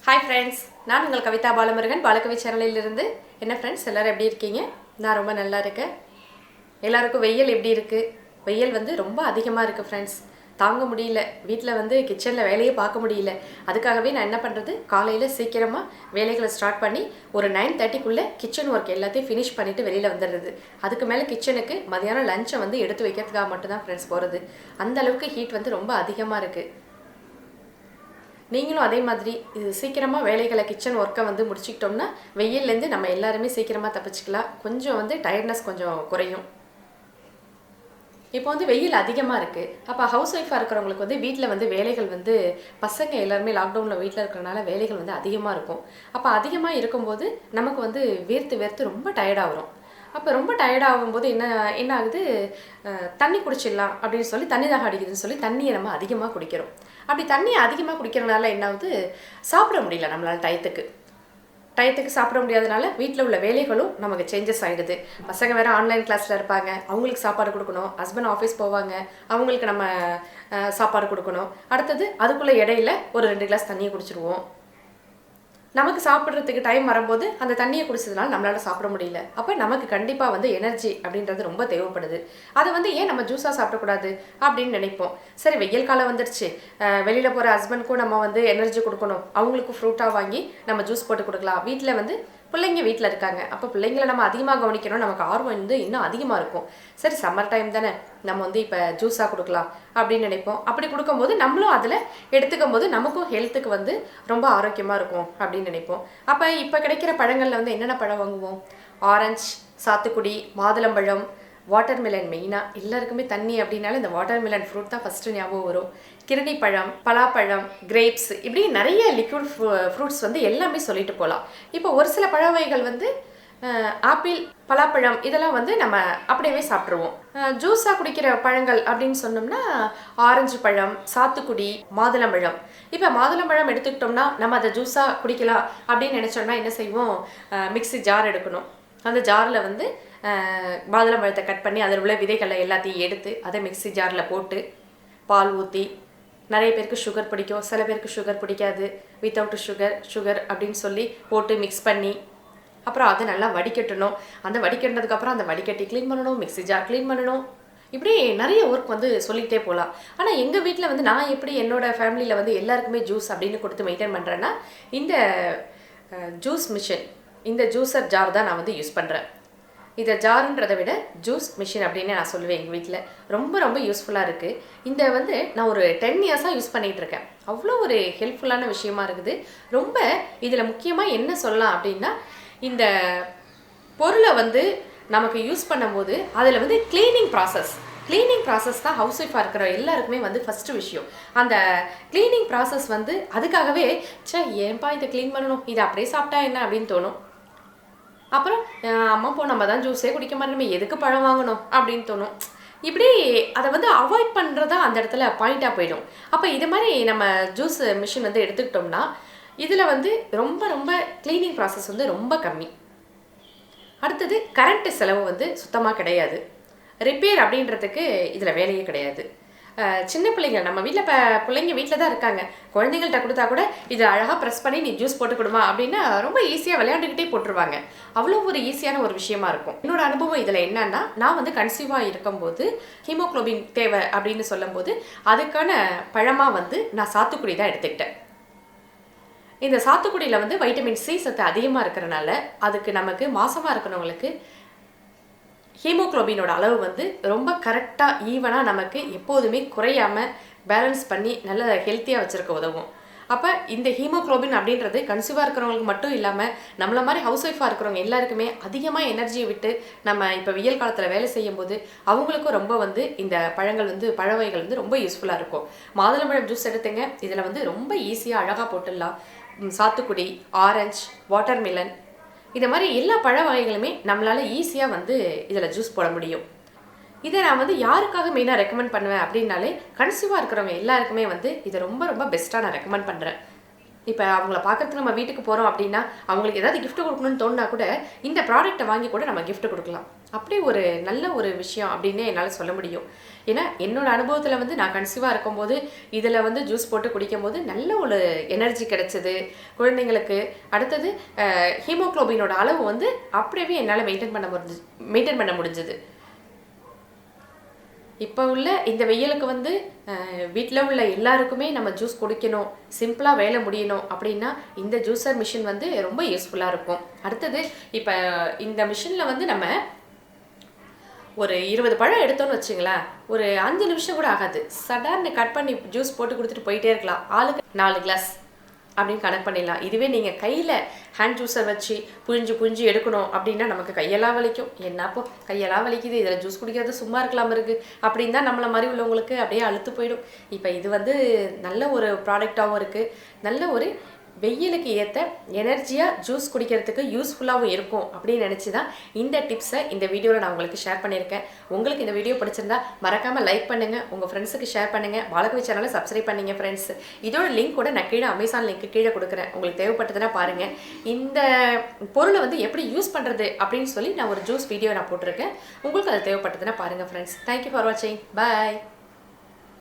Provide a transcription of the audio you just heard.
Hi friends, நான் உங்கள் கவிதா பாலமுருகன் பாலகவி சேனலிலிருந்து. என்ன ஃப்ரெண்ட்ஸ், எல்லோரும் எப்படி இருக்கீங்க? நான் ரொம்ப நல்லா இருக்கேன். எல்லாருக்கும் வெயில் எப்படி இருக்குது? வெயில் ரொம்ப அதிகமாக இருக்குது ஃப்ரெண்ட்ஸ், தாங்க முடியல. வீட்டில் கிச்சனில் வேலையே பார்க்க முடியல. அதுக்காகவே நான் என்ன பண்ணுறது, காலையில் சீக்கிரமாக வேலைகளை ஸ்டார்ட் பண்ணி ஒரு 9:30க்குள்ளே கிச்சன் ஒர்க் எல்லாத்தையும் ஃபினிஷ் பண்ணிவிட்டு வெளியில் வந்துடுறது. அதுக்கு மேலே கிச்சனுக்கு மதியானம் லஞ்சை எடுத்து வைக்கிறதுக்காக மட்டும்தான் ஃப்ரெண்ட்ஸ் போகிறது. அந்தளவுக்கு ஹீட் ரொம்ப அதிகமாக இருக்குது. நீங்களும் அதே மாதிரி இது சீக்கிரமாக வேலைகளை கிச்சன் ஒர்க்கை முடிச்சுக்கிட்டோம்னா வெயிலேருந்து நம்ம எல்லாருமே சீக்கிரமாக தப்பிச்சுக்கலாம். கொஞ்சம் டயர்ட்னஸ் கொஞ்சம் குறையும். இப்போ வெயில் அதிகமாக இருக்குது. அப்போ ஹவுஸ் ஒய்ஃபாக இருக்கிறவங்களுக்கு வீட்டில் வேலைகள் பசங்க எல்லாருமே லாக்டவுனில் வீட்டில் இருக்கிறனால வேலைகள் அதிகமாக இருக்கும். அப்போ அதிகமாக இருக்கும்போது நமக்கு வேர்த்து ரொம்ப டயர்டாகிறோம். அப்போ ரொம்ப டயர்டாகும்போது என்ன ஆகுது, தண்ணி குடிச்சிடலாம் அப்படின்னு சொல்லி, தண்ணி தாகம் அடிக்குதுன்னு சொல்லி தண்ணியை நம்ம அதிகமாக குடிக்கிறோம். அப்படி தண்ணியை அதிகமாக குடிக்கிறதுனால என்ன ஆகுது, சாப்பிட முடியல. நம்மளால் டயத்துக்கு சாப்பிட முடியாதனால வீட்டில் உள்ள வேலைகளும் நமக்கு சேஞ்சஸ் ஆகிடுது. பசங்க வேறு ஆன்லைன் கிளாஸில் இருப்பாங்க, அவங்களுக்கு சாப்பாடு கொடுக்கணும். ஹஸ்பண்ட் ஆஃபீஸ் போவாங்க, அவங்களுக்கு நம்ம சாப்பாடு கொடுக்கணும். அடுத்தது அதுக்குள்ளே இடையில ஒரு 2 கிளாஸ் தண்ணியை குடிச்சிடுவோம். நமக்கு சாப்பிட்றதுக்கு டைம் வரும்போது அந்த தண்ணியை குடிச்சதுனால நம்மளால் சாப்பிட முடியல. அப்போ நமக்கு கண்டிப்பாக எனர்ஜி அப்படின்றது ரொம்ப தேவைப்படுது. அதை ஏன் நம்ம ஜூஸாக சாப்பிடக்கூடாது அப்படின்னு நினைப்போம். சரி, வெயில் காலம் வந்துடுச்சு, வெளியில் போகிற ஹஸ்பண்ட்க்கும் நம்ம எனர்ஜி கொடுக்கணும், அவங்களுக்கு ஃப்ரூட்டாக வாங்கி நம்ம ஜூஸ் போட்டு கொடுக்கலாம். வீட்டில் பிள்ளைங்க வீட்டில் இருக்காங்க, அப்போ பிள்ளைங்களை நம்ம அதிகமாக கவனிக்கணும். நமக்கு ஆர்வம் இன்னும் அதிகமாக இருக்கும். சரி, சம்மர் டைம் தானே, நம்ம இப்போ ஜூஸாக கொடுக்கலாம் அப்படின்னு நினைப்போம். அப்படி கொடுக்கும்போது நம்மளும் அதில் எடுத்துக்கும் போது நமக்கும் ஹெல்த்துக்கு ரொம்ப ஆரோக்கியமாக இருக்கும் அப்படின்னு நினைப்போம். அப்போ இப்போ கிடைக்கிற பழங்களில் என்னென்ன பழம் வாங்குவோம்? ஆரஞ்சு, சாத்துக்குடி, மாதுளம்பழம், வாட்டர்மெலன். மெயினாக எல்லாருக்குமே தண்ணி அப்படின்னால இந்த வாட்டர்மெலன் ஃப்ரூட் தான் ஃபஸ்ட்டு ஞாபகம் வரும். கிருணி பழம், பலாப்பழம், கிரேப்ஸ், இப்படி நிறைய லிக்விட் ஃப்ரூட்ஸ் எல்லாமே சொல்லிட்டு போகலாம். இப்போ ஒரு சில பழ வகைகள் ஆப்பிள், பலாப்பழம் இதெல்லாம் நம்ம அப்படியே சாப்பிட்ருவோம். ஜூஸாக குடிக்கிற பழங்கள் அப்படின்னு சொன்னோம்னா ஆரஞ்சு பழம், சாத்துக்குடி, மாதுளம்பழம். இப்போ மாதுளம்பழம் எடுத்துக்கிட்டோம்னா நம்ம அதை ஜூஸாக குடிக்கலாம் அப்படின்னு நினச்சோம்னா என்ன செய்வோம், மிக்ஸி ஜார் எடுக்கணும். அந்த ஜாரில் மாதுளம்பழத்தை கட் பண்ணி அதில் உள்ள விதைகளை எல்லாத்தையும் எடுத்து அதை மிக்ஸி ஜாரில் போட்டு பால் ஊற்றி, நிறைய பேருக்கு சுகர் பிடிக்கும், சில பேருக்கு சுகர் பிடிக்காது, வித்தவுட் சுகர் அப்படின்னு சொல்லி போட்டு மிக்ஸ் பண்ணி அப்புறம் அதை நல்லா வடிகட்டணும். அந்த வடிகட்டினதுக்கப்புறம் அந்த வடிகட்டி க்ளீன் பண்ணணும், மிக்ஸி ஜார் க்ளீன் பண்ணணும். இப்படி நிறைய ஒர்க் சொல்லிகிட்டே போகலாம். ஆனால் எங்கள் வீட்டில் நான் எப்படி என்னோடய ஃபேமிலியில் எல்லாருக்குமே ஜூஸ் அப்படின்னு கொடுத்து மெயின்டைன் பண்ணுறேன்னா, இந்த ஜூஸ் மிஷின், இந்த ஜூஸர் ஜார் தான் நான் யூஸ் பண்ணுறேன். இதை ஜாருன்றதை விட ஜூஸ் மிஷின் அப்படின்னு நான் சொல்லுவேன். எங்கள் வீட்டில் ரொம்ப யூஸ்ஃபுல்லாக இருக்குது. இந்த நான் ஒரு 10 இயர்ஸாக யூஸ் பண்ணிகிட்டு இருக்கேன். அவ்வளோ ஒரு ஹெல்ப்ஃபுல்லான விஷயமா இருக்குது. ரொம்ப இதில் முக்கியமாக என்ன சொல்லலாம் அப்படின்னா, இந்த பொருளை நமக்கு யூஸ் பண்ணும்போது அதில் கிளீனிங் ப்ராசஸ் தான் ஹவுஸ் ஒய்ஃபாக இருக்கிற எல்லாருக்குமே ஃபஸ்ட்டு விஷயம். அந்த கிளீனிங் ப்ராசஸ் அதுக்காகவே ஏன்பா இதை க்ளீன் பண்ணணும், இதை அப்படியே சாப்பிட்டா என்ன அப்படின்னு தோணும். அப்புறம் அம்மா நம்ம தான் ஜூஸே குடிக்க மாட்டோமே, எதுக்கு பழம் வாங்கணும் அப்படின்னு தோணும். இப்படி அதை அவாய்ட் பண்ணுறதா அந்த இடத்துல பாயிண்ட்டாக போயிடும். அப்போ இது மாதிரி நம்ம ஜூஸ் மிஷின் எடுத்துக்கிட்டோம்னா இதில் ரொம்ப க்ளீனிங் ப்ராசஸ் ரொம்ப கம்மி. அடுத்தது கரண்ட்டு செலவு சுத்தமாக கிடையாது. ரிப்பேர் அப்படின்றதுக்கு இதில் வேலையே கிடையாது. சின்ன பிள்ளைங்க நம்ம வீட்டில் இப்போ பிள்ளைங்க வீட்டில் தான் இருக்காங்க, குழந்தைங்கள்ட்ட கொடுத்தா கூட இதை அழகாக ப்ரெஸ் பண்ணி நீ ஜூஸ் போட்டு கொடுமா அப்படின்னா ரொம்ப ஈஸியாக விளையாண்டுக்கிட்டே போட்டுருவாங்க. அவ்வளோ ஒரு ஈஸியான ஒரு விஷயமா இருக்கும். என்னோட அனுபவம் இதில் என்னன்னா, நான் கன்சீவாக இருக்கும்போது ஹீமோக்ளோபின் தேவை அப்படின்னு சொல்லும்போது அதுக்கான பழமாக நான் சாத்துக்குடி தான் எடுத்துக்கிட்டேன். இந்த சாத்துக்குடியில் வைட்டமின் சி சத்து அதிகமாக இருக்கிறனால அதுக்கு நமக்கு மாசமாக இருக்கிறவங்களுக்கு ஹீமோக்ளோபினோட அளவு ரொம்ப கரெக்டாக ஈவனாக நமக்கு எப்போதுமே குறையாமல் பேலன்ஸ் பண்ணி நல்ல ஹெல்த்தியாக வச்சுருக்க உதவும். அப்போ இந்த ஹீமோக்ளோபின் அப்படின்றது கன்சீவாக இருக்கிறவங்களுக்கு மட்டும் இல்லாமல் நம்மள மாதிரி ஹவுஸ் ஒய்ஃபாக இருக்கிறவங்க எல்லாருக்குமே அதிகமாக எனர்ஜியை விட்டு நம்ம இப்போ வெயில் காலத்தில் வேலை செய்யும் போது அவங்களுக்கும் ரொம்ப இந்த பழங்கள் பழ வகைகள் ரொம்ப யூஸ்ஃபுல்லாக இருக்கும். மாதுளம்பழம் ஜூஸ் எடுத்துங்க, இதில் ரொம்ப ஈஸியாக அழகாக போட்டுடலாம். சாத்துக்குடி, ஆரஞ்சு, வாட்டர்மெலன், இந்த மாதிரி எல்லா பழ வகைகளுமே நம்மளால் ஈஸியாக இதில் ஜூஸ் போட முடியும். இதை நான் யாருக்காக மெயினாக ரெக்கமெண்ட் பண்ணுவேன் அப்படின்னாலே கன்சீவாக இருக்கிறவங்க எல்லாருக்குமே இதை ரொம்ப பெஸ்ட்டாக நான் ரெக்கமெண்ட் பண்ணுறேன். இப்போ அவங்கள பார்க்கறதுக்கு நம்ம வீட்டுக்கு போகிறோம் அப்படின்னா அவங்களுக்கு ஏதாவது gift கொடுக்கணும்னு தோணுனா கூட இந்த ப்ராடக்ட்டை வாங்கி கூட நம்ம gift கொடுக்கலாம். அப்படி ஒரு நல்ல ஒரு விஷயம் அப்படின்னு என்னால் சொல்ல முடியும். ஏன்னா என்னோட அனுபவத்தில் வந்து நான் கன்சீவாக இருக்கும்போது இதில் வந்து ஜூஸ் போட்டு குடிக்கும்போது நல்ல ஒரு எனர்ஜி கிடைச்சது குழந்தைங்களுக்கு. அடுத்தது ஹீமோக்ளோபினோட அளவு வந்து அப்படியே என்னால் மெயின்டைன் பண்ண முடிஞ்சது. இப்போ உள்ள இந்த வெயிலுக்கு வந்து வீட்டில் உள்ள எல்லாருக்குமே நம்ம ஜூஸ் குடிக்கணும், சிம்பிளாக வேலை முடியணும் அப்படின்னா இந்த ஜூஸர் மிஷின் வந்து ரொம்ப யூஸ்ஃபுல்லாக இருக்கும். அடுத்தது இப்போ இந்த மிஷினில் வந்து நம்ம ஒரு 20 பழம் எடுத்தோன்னு வச்சுங்களேன், ஒரு 5 நிமிஷம் கூட ஆகாது. சடார்னு கட் பண்ணி ஜூஸ் போட்டு கொடுத்துட்டு போயிட்டே இருக்கலாம். ஆளுக்கு 4 கிளாஸ் அப்படின்னு கனெக்ட் பண்ணிடலாம். இதுவே நீங்கள் கையில் ஹேண்ட் ஜூஸர் வச்சு புழிஞ்சு எடுக்கணும் அப்படின்னா நமக்கு கையெல்லாம் வலிக்கும். என்னப்போ கையெல்லாம் வலிக்குது, இதில் ஜூஸ் குடிக்கிறது சும்மா இருக்கலாம் இருக்குது அப்படின்னு தான் நம்மளை மாதிரி உள்ளவங்களுக்கு அப்படியே அழுத்து போயிடும். இப்போ இது வந்து நல்ல ஒரு ப்ராடக்டாகவும் இருக்குது, நல்ல ஒரு வெயிலுக்கு ஏற்ற எனர்ஜியாக ஜூஸ் குடிக்கிறதுக்கு யூஸ்ஃபுல்லாகவும் இருக்கும் அப்படின்னு நினச்சி தான் இந்த டிப்ஸை இந்த வீடியோவில் நான் உங்களுக்கு ஷேர் பண்ணியிருக்கேன். உங்களுக்கு இந்த வீடியோ பிடிச்சிருந்தா மறக்காமல் லைக் பண்ணுங்கள், உங்கள் ஃப்ரெண்ட்ஸுக்கு ஷேர் பண்ணுங்கள், பாலகவி சேனலை சப்ஸ்கிரைப் பண்ணிங்க ஃப்ரெண்ட்ஸ். இதோட லிங்க் கூட நான் கீழே அமேசான் லிங்க்கு கீழே கொடுக்குறேன். உங்களுக்கு தேவைப்பட்டதுன்னா பாருங்கள். இந்த பொருளை வந்து எப்படி யூஸ் பண்ணுறது அப்படின்னு சொல்லி நான் ஒரு ஜூஸ் வீடியோ நான் போட்டிருக்கேன். உங்களுக்கு அது தேவைப்பட்டதுன்னா பாருங்கள் ஃப்ரெண்ட்ஸ். தேங்க்யூ ஃபார் வாட்சிங். பாய்.